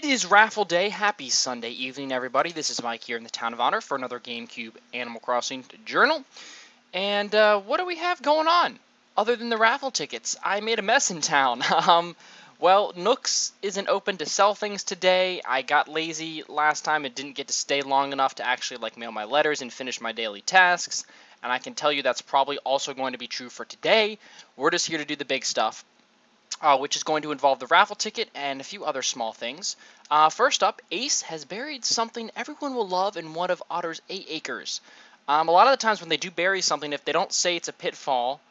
It is Raffle Day. Happy Sunday evening, everybody. This is Mike here in the town of Otter for another GameCube Animal Crossing journal. And what do we have going on other than the raffle tickets? I made a mess in town. Well, Nook's isn't open to sell things today. I got lazy last time and didn't get to stay long enough to actually mail my letters and finish my daily tasks. And I can tell you that's probably also going to be true for today. We're just here to do the big stuff. Which is going to involve the raffle ticket and a few other small things. First up, Ace has buried something everyone will love in one of Otter's 8 acres. A lot of the times when they do bury something, if they don't say it's a pitfall,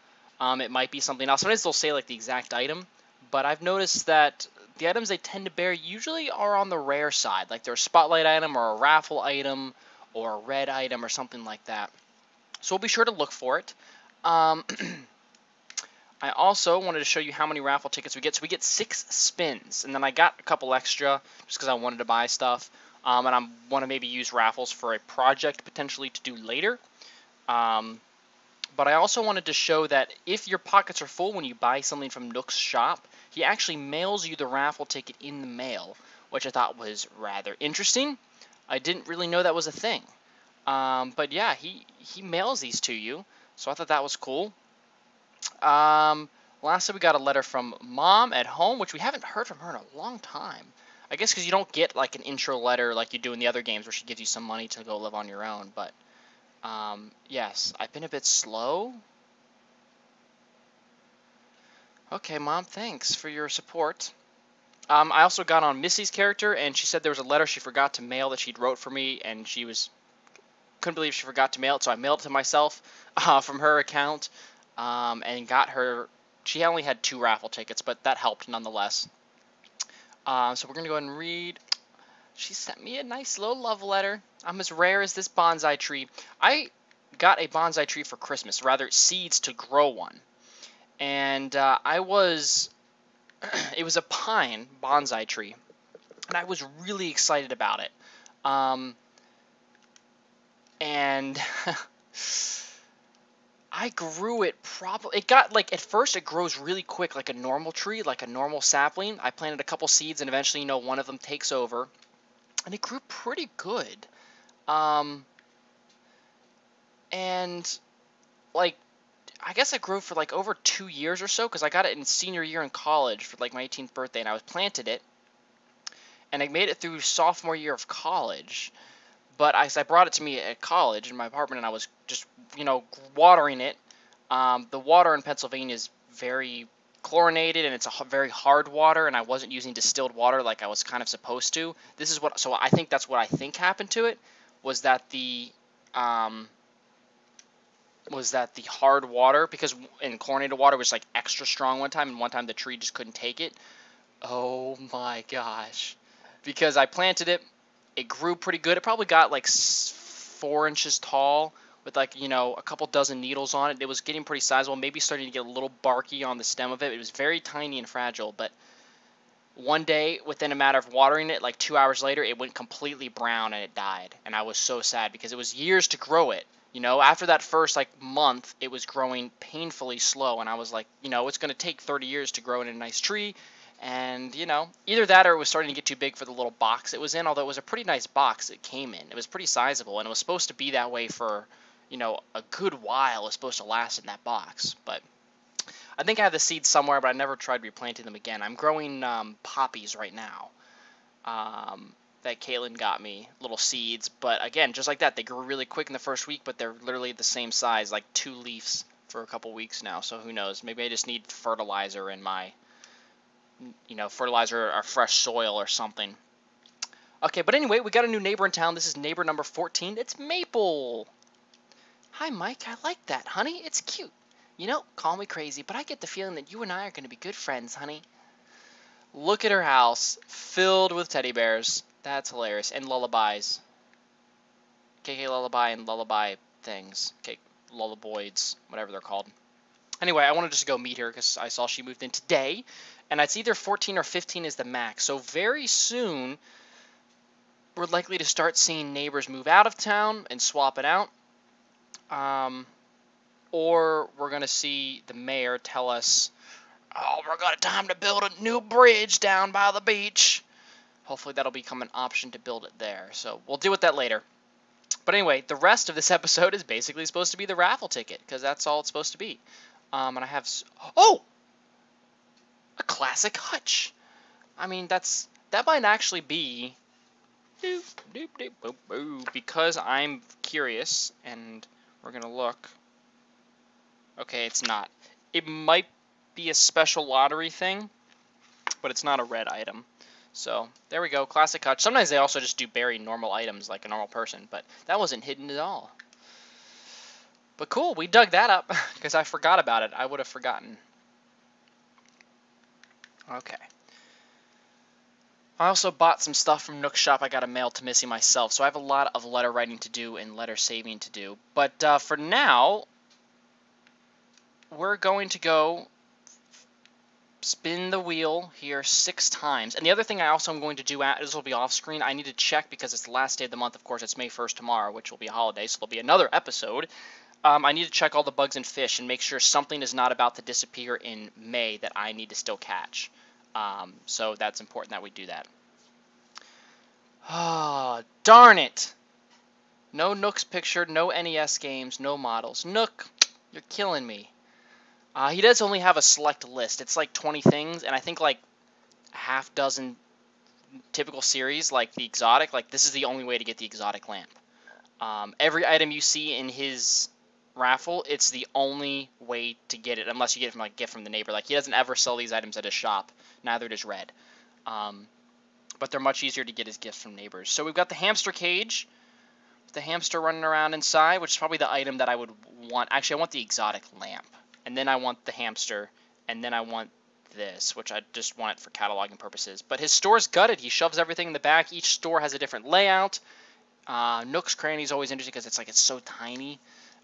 it might be something else. Sometimes they'll say the exact item, but I've noticed that the items they tend to bury usually are on the rare side, like they're a spotlight item or a raffle item or a red item or something like that. So we'll be sure to look for it. I also wanted to show you how many raffle tickets we get. So we get 6 spins, and then I got a couple extra just because I wanted to buy stuff, and I want to maybe use raffles for a project potentially to do later. But I also wanted to show that if your pockets are full when you buy something from Nook's shop, he actually mails you the raffle ticket in the mail, which I thought was rather interesting. I didn't really know that was a thing. But yeah, he mails these to you, so I thought that was cool. Lastly, we got a letter from Mom at home, which we haven't heard from her in a long time. I guess because you don't get an intro letter like you do in the other games where she gives you some money to go live on your own. But yes, I've been a bit slow. Okay, Mom, thanks for your support. I also got on Missy's character, and she said there was a letter she forgot to mail that she'd wrote for me, and couldn't believe she forgot to mail it, so I mailed it to myself from her account. And got her, she only had 2 raffle tickets, but that helped nonetheless. So we're going to go ahead and read. She sent me a nice little love letter. I'm as rare as this bonsai tree. I got a bonsai tree for Christmas, rather seeds to grow one. And it was a pine bonsai tree, and I was really excited about it. And I grew it it got at first it grows really quick like a normal tree, like a normal sapling. I planted a couple seeds and eventually, one of them takes over. And it grew pretty good. And I guess it grew for over 2 years or so because I got it in senior year in college for my 18th birthday, and I planted it. And I made it through sophomore year of college. But I brought it to me at college in my apartment, and I was just, watering it. The water in Pennsylvania is very chlorinated, and it's a very hard water, and I wasn't using distilled water like I was kind of supposed to. So I think that's what I think happened to it, was that the hard water, because in chlorinated water was extra strong one time, and one time the tree just couldn't take it. Oh my gosh. Because I planted it. It grew pretty good. It probably got 4 inches tall with a couple dozen needles on it. It was getting pretty sizable, maybe starting to get a little barky on the stem of it. It was very tiny and fragile, but one day, within a matter of watering it, 2 hours later, it went completely brown and it died. And I was so sad because it was years to grow it. After that first month, it was growing painfully slow, and I was it's going to take 30 years to grow in a nice tree. And, either that or it was starting to get too big for the little box it was in, although it was a pretty nice box it came in. It was pretty sizable, and it was supposed to be that way for, a good while. It was supposed to last in that box. But I think I have the seeds somewhere, but I never tried replanting them again. I'm growing poppies right now that Caitlin got me, little seeds. But, again, just like that, they grew really quick in the first week, but they're literally the same size, 2 leaves for a couple weeks now. So who knows? Maybe I just need fertilizer in my fertilizer or fresh soil or something. Okay, but anyway, we got a new neighbor in town. This is neighbor number 14. It's Maple. Hi, Mike. I like that, honey. It's cute. Call me crazy, but I get the feeling that you and I are going to be good friends, honey. Look at her house, filled with teddy bears. That's hilarious. And lullabies. KK lullaby and lullaby things. Lullaboids, whatever they're called. Anyway, I wanted to just go meet her because I saw she moved in today. And it's either 14 or 15 is the max. So very soon, we're likely to start seeing neighbors move out of town and swap it out. Or we're going to see the mayor tell us, oh, we're going to time to build a new bridge down by the beach. Hopefully that'll become an option to build it there. So we'll deal with that later. But anyway, the rest of this episode is basically supposed to be the raffle ticket, because that's all it's supposed to be. And I have... Oh! A classic hutch! I mean, that might actually be... Because I'm curious, and we're going to look. Okay, it's not. It might be a special lottery thing, but it's not a red item. So, there we go, classic hutch. Sometimes they also just do bury normal items like a normal person, but that wasn't hidden at all. But cool, we dug that up, because I forgot about it. I would have forgotten. Okay. I also bought some stuff from Nook's shop I got to mail to Missy myself, so I have a lot of letter writing to do and letter saving to do. But for now, we're going to go spin the wheel here 6 times. And the other thing I also am going to do, this will be off screen, I need to check because it's the last day of the month. Of course, it's May 1st tomorrow, which will be a holiday, so there'll be another episode. I need to check all the bugs and fish and make sure something is not about to disappear in May that I need to still catch. So that's important that we do that. Ah, darn it! No Nook's picture, no NES games, no models. Nook, you're killing me. He does only have a select list. It's like 20 things, and I think like a half dozen typical series, like the exotic. Like, this is the only way to get the exotic lamp. Every item you see in his raffle, it's the only way to get it, unless you get it from like gift from the neighbor. Like, he doesn't ever sell these items at his shop. Neither does Red. But they're much easier to get as gifts from neighbors. So we've got the hamster cage. The hamster running around inside, which is probably the item that I would want. Actually, I want the exotic lamp. And then I want the hamster, and then I want this, which I just want it for cataloging purposes. But his store's gutted. He shoves everything in the back. Each store has a different layout. Nook's Cranny is always interesting because it's so tiny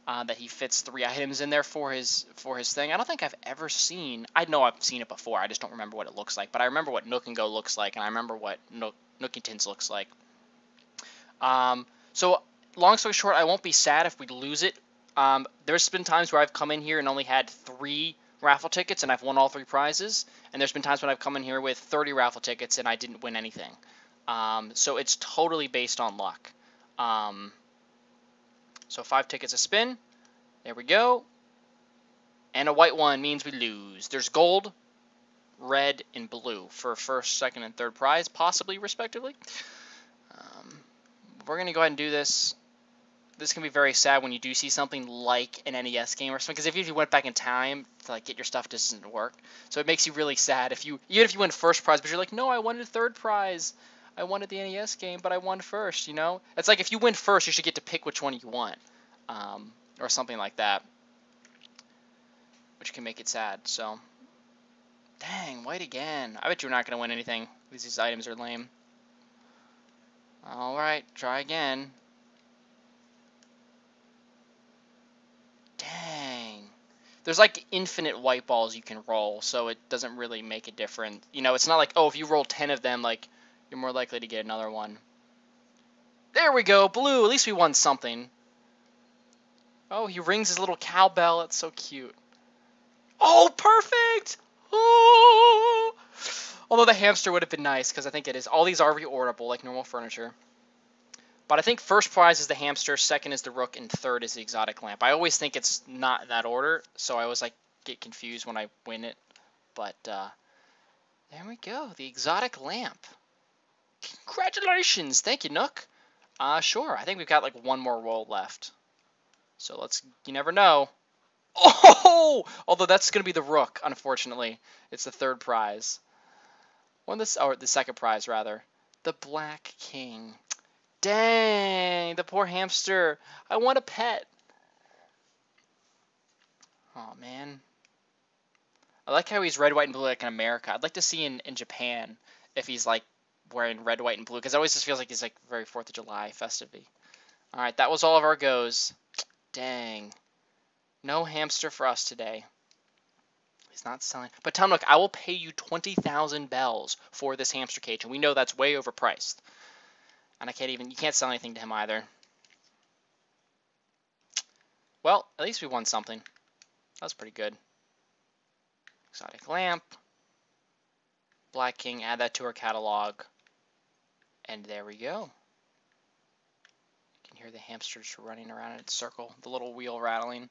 that he fits 3 items in there for his thing. I don't think I've ever seen. I know I've seen it before. I just don't remember what it looks like. But I remember what Nook and Go looks like, and I remember what Nookingtons looks like. So long story short, I won't be sad if we lose it. There's been times where I've come in here and only had 3 raffle tickets and I've won all 3 prizes. And there's been times when I've come in here with 30 raffle tickets and I didn't win anything. So it's totally based on luck. So 5 tickets a spin. There we go. And a white one means we lose. There's gold, red, and blue for first, second, and third prize, possibly, respectively. We're going to go ahead and do this. This can be very sad when you do see something like an NES game or something, because if you went back in time to like get your stuff, it just doesn't work. So it makes you really sad even if you win first prize, but you're like, no, I wanted third prize. I wanted the NES game, but I won first, you know? It's like if you win first, you should get to pick which one you want, or something like that, which can make it sad. So, dang, white again. I bet you're not going to win anything. These items are lame. All right, try again. Dang. There's like infinite white balls you can roll, so it doesn't really make a difference. You know, it's not like, oh, if you roll 10 of them, like, you're more likely to get another one. There we go, blue. At least we won something. Oh, he rings his little cowbell. It's so cute. Oh, perfect! Oh! Although the hamster would have been nice, because I think it is. All these are reorderable, like normal furniture. But I think first prize is the hamster, second is the rook, and third is the exotic lamp. I always think it's not in that order, so I always like get confused when I win it. But there we go, the exotic lamp. Congratulations! Thank you, Nook. Sure, I think we've got like one more roll left. So let's, you never know. Oh! Although that's going to be the rook, unfortunately. It's the third prize. Or the second prize, rather. The Black King. Dang, the poor hamster. I want a pet. Oh, man. I like how he's red, white, and blue like in America. I'd like to see in Japan if he's like wearing red, white, and blue, because it always just feels like he's like very 4th of July festivity. Alright, that was all of our goes. Dang. No hamster for us today. He's not selling. But tell him, look, I will pay you 20,000 bells for this hamster cage, and we know that's way overpriced. And you can't sell anything to him either. Well, at least we won something. That was pretty good. Exotic lamp. Black King, add that to our catalog. And there we go. You can hear the hamsters running around in a circle, the little wheel rattling.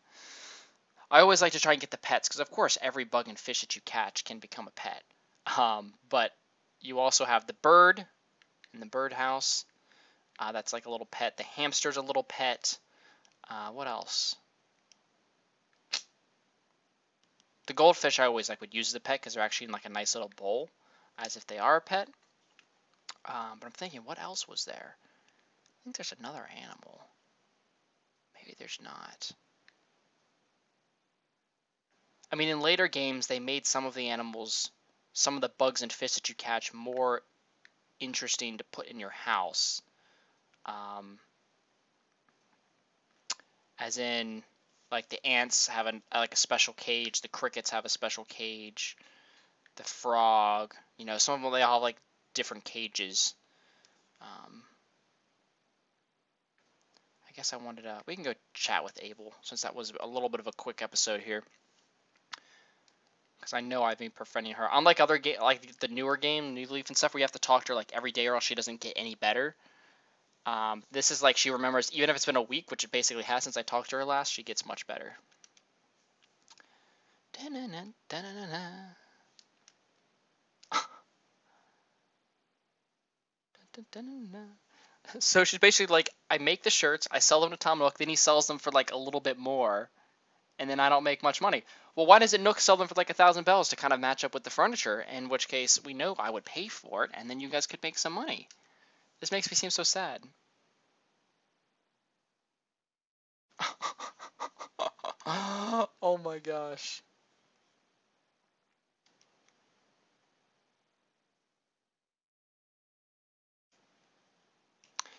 I always like to try and get the pets, because of course every bug and fish that you catch can become a pet. But you also have the bird in the birdhouse. That's like a little pet. The hamster's a little pet. What else? The goldfish I always would use as a pet because they're actually in like a nice little bowl, as if they are a pet. But I'm thinking, what else was there? I think there's another animal. Maybe there's not. I mean, in later games, they made some of the animals, some of the bugs and fish that you catch, more interesting to put in your house. As in, like the ants have a special cage, the crickets have a special cage, the frog, some of them, they all have like different cages. I guess I wanted to, we can go chat with Abel, since that was a little bit of a quick episode here. Because I know I've been befriending her. Unlike other like the newer game, New Leaf and stuff, where you have to talk to her like every day or else she doesn't get any better. This is like she remembers, even if it's been a week, which it basically has since I talked to her last, she gets much better. So she's basically like, I make the shirts, I sell them to Tom Nook, then he sells them for like a little bit more, and then I don't make much money. Well, why doesn't Nook sell them for like 1,000 bells to kind of match up with the furniture? In which case, we know I would pay for it, and then you guys could make some money. This makes me seem so sad. Oh my gosh.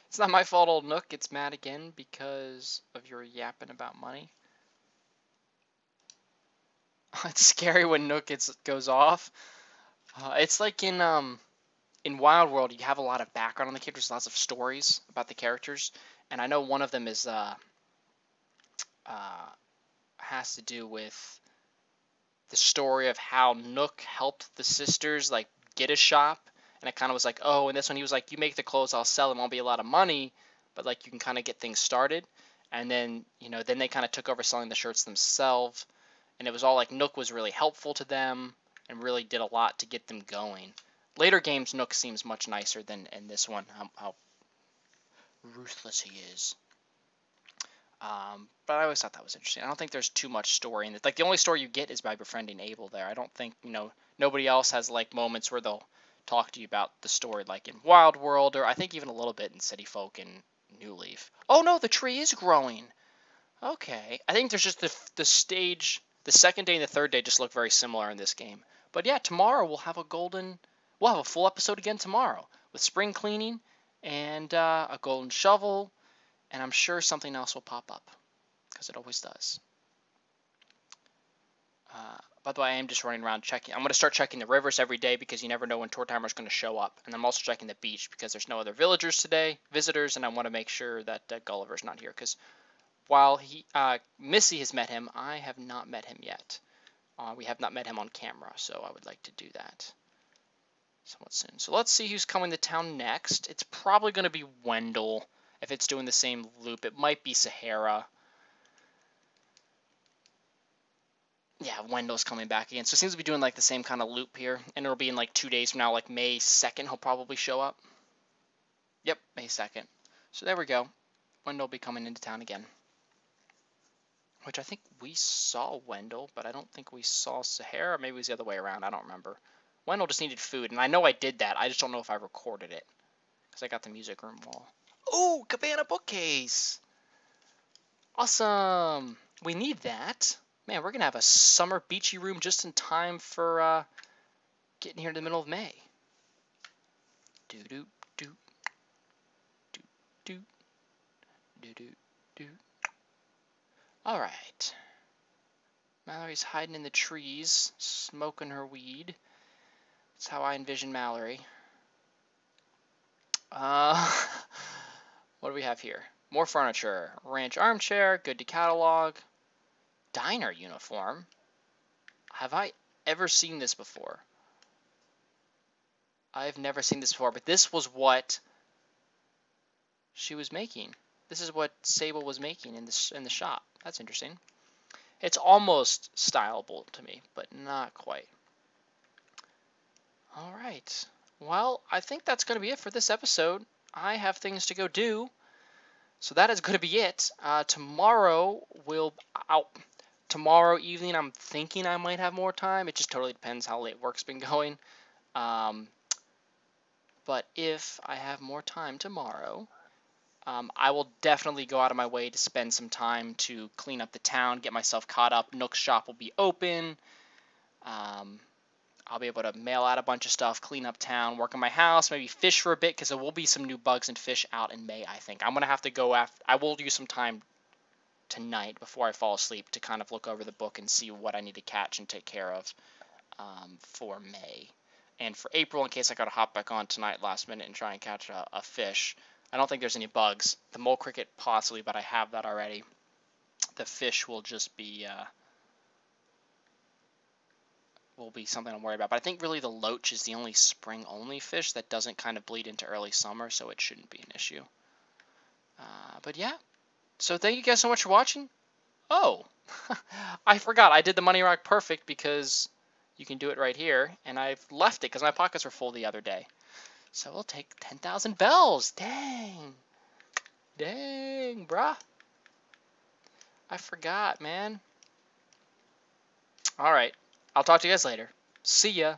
It's not my fault, old Nook gets mad again because of your yapping about money. It's scary when Nook goes off. It's like in Wild World, you have a lot of background on the characters, lots of stories about the characters, and I know one of them is has to do with the story of how Nook helped the sisters like get a shop, and it kind of was like, oh, and this one he was like, you make the clothes, I'll sell them, won't be a lot of money, but like you can kind of get things started, and then then they kind of took over selling the shirts themselves, and it was all like Nook was really helpful to them and really did a lot to get them going. Later games, Nook seems much nicer than in this one, how ruthless he is. But I always thought that was interesting. I don't think there's too much story in it. Like the only story you get is by befriending Abel there. I don't think, nobody else has like moments where they'll talk to you about the story like in Wild World, or I think even a little bit in City Folk and New Leaf. Oh no, the tree is growing. Okay. I think there's just the stage, the second day and the third day just look very similar in this game. But yeah, tomorrow we'll have a full episode again tomorrow with spring cleaning and a golden shovel, and I'm sure something else will pop up because it always does. By the way, I am just running around checking. I'm going to start checking the rivers every day because you never know when Tortimer is going to show up. And I'm also checking the beach because there's no other visitors, and I want to make sure that Gulliver's not here. Because while Missy has met him, I have not met him yet. We have not met him on camera, so I would like to do that somewhat soon. So let's see who's coming to town next. It's probably going to be Wendell if it's doing the same loop. It might be Sahara. Yeah, Wendell's coming back again. So it seems to be doing like the same kind of loop here. And it'll be in like 2 days from now, like May 2nd, he'll probably show up. Yep, May 2nd. So there we go. Wendell will be coming into town again. Which I think we saw Wendell, but I don't think we saw Sahara. Maybe it was the other way around. I don't remember. Wendell just needed food, and I know I did that. I just don't know if I recorded it. Because I got the music room wall. Oh, Cabana bookcase! Awesome! We need that. Man, we're going to have a summer beachy room just in time for getting here in the middle of May. Do-do-do. Do-do. Do-do-do. Alright. Mallory's hiding in the trees, smoking her weed. That's how I envision Mallory. What do we have here? More furniture. Ranch armchair, good to catalog. Diner uniform. Have I ever seen this before? I've never seen this before, but this was what she was making. This is what Sable was making in the shop. That's interesting. It's almost styleable to me, but not quite. All right. Well, I think that's going to be it for this episode. I have things to go do. So that is going to be it. Tomorrow evening, I'm thinking I might have more time. It just totally depends how late work's been going. But if I have more time tomorrow, I will definitely go out of my way to spend some time to clean up the town, get myself caught up. Nook's shop will be open. I'll be able to mail out a bunch of stuff, clean up town, work on my house, maybe fish for a bit, because there will be some new bugs and fish out in May, I think. I'm going to have to go I will use some time tonight before I fall asleep to kind of look over the book and see what I need to catch and take care of for May. And for April, in case I got to hop back on tonight last minute and try and catch a fish. I don't think there's any bugs. The mole cricket possibly, but I have that already. The fish will just be something I'm worried about. But I think really the loach is the only spring-only fish that doesn't kind of bleed into early summer, so it shouldn't be an issue. But yeah, so thank you guys so much for watching. Oh, I forgot. I did the Money Rock Perfect because you can do it right here, and I've left it because my pockets were full the other day. So we'll take 10,000 bells. Dang. Dang, bruh. I forgot, man. Alright. I'll talk to you guys later. See ya.